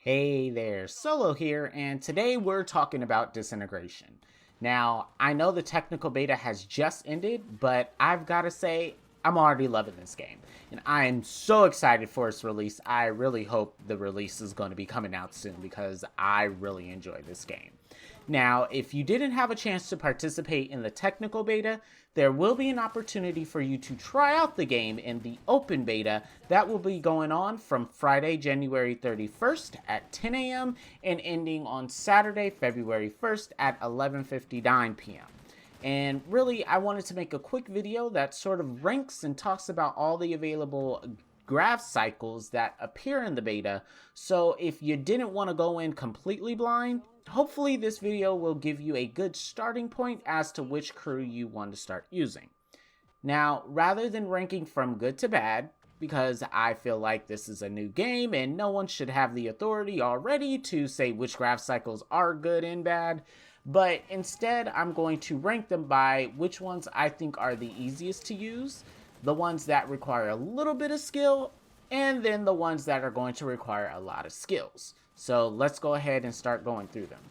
Hey there, Solo here, and today we're talking about disintegration. Now, I know the technical beta has just ended, but I've got to say, I'm already loving this game, and I am so excited for its release. I really hope the release is going to be coming out soon because I really enjoy this game. Now, if you didn't have a chance to participate in the technical beta, there will be an opportunity for you to try out the game in the open beta that will be going on from Friday, January 31st at 10 a.m. and ending on Saturday, February 1st at 11:59 p.m. And really, I wanted to make a quick video that sort of ranks and talks about all the available Gravcycles that appear in the beta. So if you didn't want to go in completely blind, hopefully this video will give you a good starting point as to which crew you want to start using. Now, rather than ranking from good to bad, because I feel like this is a new game and no one should have the authority already to say which Gravcycles are good and bad, but instead I'm going to rank them by which ones I think are the easiest to use, the ones that require a little bit of skill, and then the ones that are going to require a lot of skills. So let's go ahead and start going through them.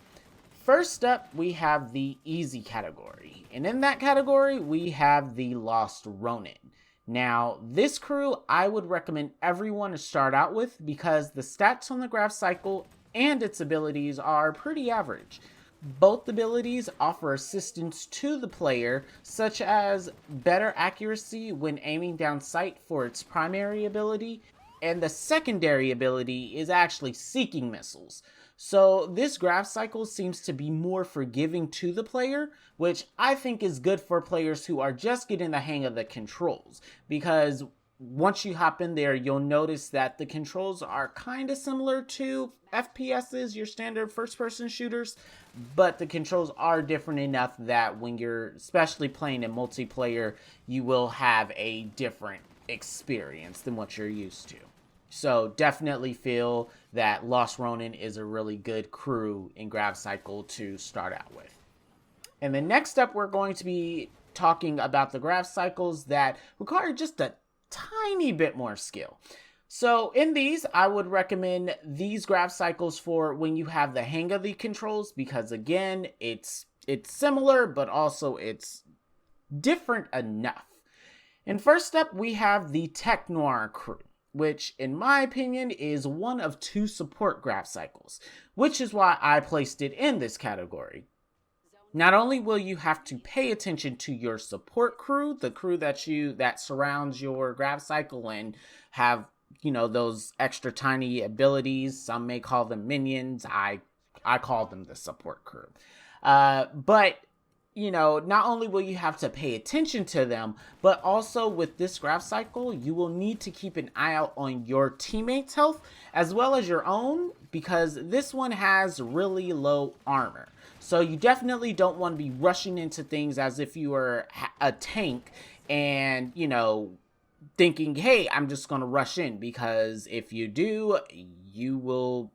First up, we have the easy category, and in that category we have the Lost Ronin. Now, this crew I would recommend everyone to start out with because the stats on the Gravcycle and its abilities are pretty average. Both abilities offer assistance to the player, such as better accuracy when aiming down sight for its primary ability, and the secondary ability is actually seeking missiles. So this Gravcycle seems to be more forgiving to the player, which I think is good for players who are just getting the hang of the controls, because once you hop in there, you'll notice that the controls are kind of similar to FPSs, your standard first-person shooters, but the controls are different enough that when you're especially playing in multiplayer, you will have a different experience than what you're used to. So definitely feel that Lost Ronin is a really good crew in Gravcycle to start out with. And then next up, we're going to be talking about the Gravcycles that require just a tiny bit more skill. So in these, I would recommend these Gravcycles for when you have the hang of the controls, because again, it's similar, but also it's different enough. And first up, we have the Tech Noir crew, which in my opinion is one of two support Gravcycles, which is why I placed it in this category. Not only will you have to pay attention to your support crew, the crew that surrounds your Gravcycle and have, those extra tiny abilities. Some may call them minions. I call them the support crew. But not only will you have to pay attention to them, but also with this Gravcycle, you will need to keep an eye out on your teammates' health as well as your own, because this one has really low armor. So you definitely don't want to be rushing into things as if you were a tank and, thinking, hey, I'm just going to rush in, because if you do, you will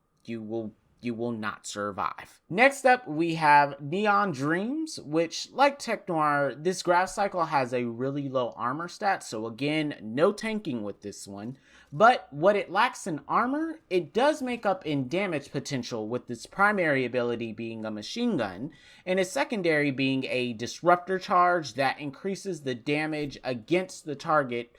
not survive. Next up, we have Neon Dreams, which, like Tech Noir, this Gravcycle has a really low armor stat, so again, no tanking with this one. But what it lacks in armor, it does make up in damage potential, with its primary ability being a machine gun, and its secondary being a disruptor charge that increases the damage against the target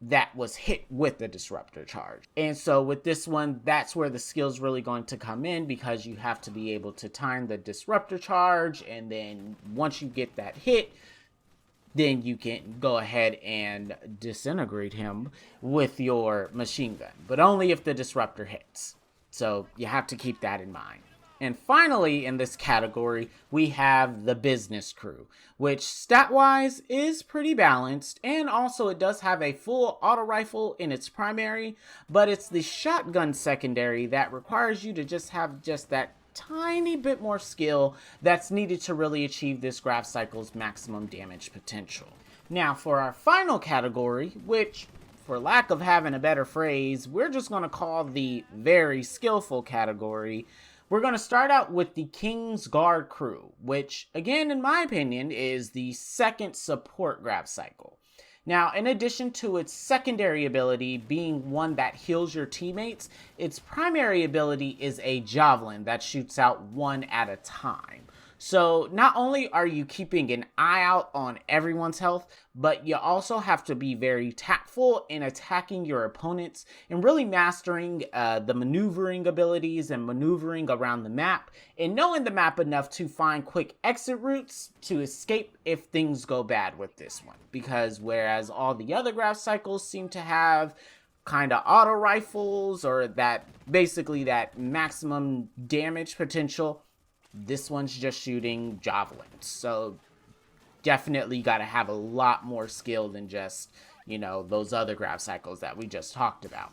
that was hit with the disruptor charge. And so with this one, that's where the skill's really going to come in, because you have to be able to time the disruptor charge, and then once you get that hit, then you can go ahead and disintegrate him with your machine gun, but only if the disruptor hits. So you have to keep that in mind. And finally, in this category, we have the business crew, which stat-wise is pretty balanced, and also it does have a full auto rifle in its primary, but it's the shotgun secondary that requires you to just have that tiny bit more skill that's needed to really achieve this Gravcycle's maximum damage potential. Now, for our final category, which, for lack of having a better phrase, we're just going to call the very skillful category, we're going to start out with the King's Guard crew, which, again, in my opinion, is the second support Gravcycle. Now, in addition to its secondary ability being one that heals your teammates, its primary ability is a javelin that shoots out one at a time. So not only are you keeping an eye out on everyone's health, but you also have to be very tactful in attacking your opponents and really mastering the maneuvering abilities and maneuvering around the map and knowing the map enough to find quick exit routes to escape if things go bad with this one. Because whereas all the other Gravcycles seem to have kind of auto rifles or that basically that maximum damage potential, this one's just shooting javelins. So definitely got to have a lot more skill than just, those other Gravcycles that we just talked about.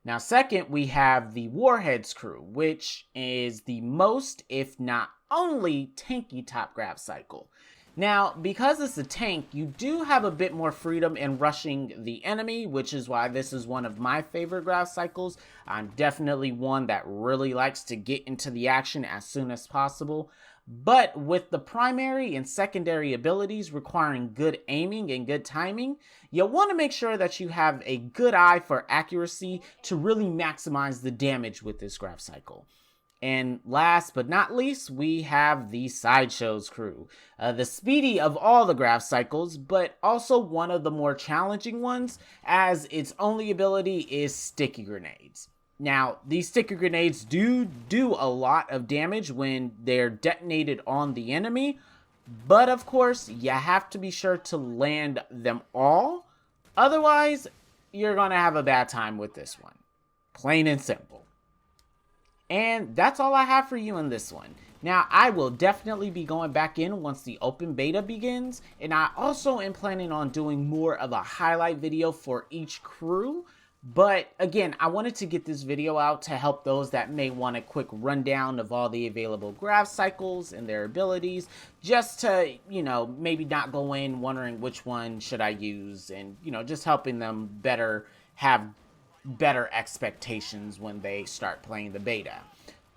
Now, second, we have the Warheads crew, which is the most, if not only, tanky top Gravcycle. Now, because it's a tank, you do have a bit more freedom in rushing the enemy, which is why this is one of my favorite Gravcycles. I'm definitely one that really likes to get into the action as soon as possible. But with the primary and secondary abilities requiring good aiming and good timing, you want to make sure that you have a good eye for accuracy to really maximize the damage with this Gravcycle. And last but not least, we have the Sideshows crew. The speedy of all the Gravcycles, but also one of the more challenging ones, as its only ability is sticky grenades. Now, these sticky grenades do a lot of damage when they're detonated on the enemy, but of course, you have to be sure to land them all. Otherwise, you're gonna have a bad time with this one. Plain and simple. And that's all I have for you in this one. Now, I will definitely be going back in once the open beta begins, and I also am planning on doing more of a highlight video for each crew. But again, I wanted to get this video out to help those that may want a quick rundown of all the available Gravcycles and their abilities, just to, maybe not go in wondering which one should I use, and, just helping them have better expectations when they start playing the beta.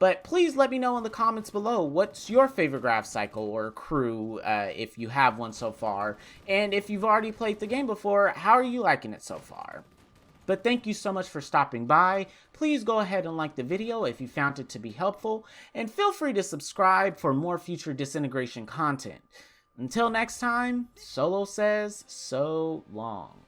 But please let me know in the comments below, what's your favorite Gravcycle or crew, if you have one so far, and if you've already played the game before, how are you liking it so far? But thank you so much for stopping by. Please go ahead and like the video if you found it to be helpful, and feel free to subscribe for more future Disintegration content. Until next time, Solo says so long.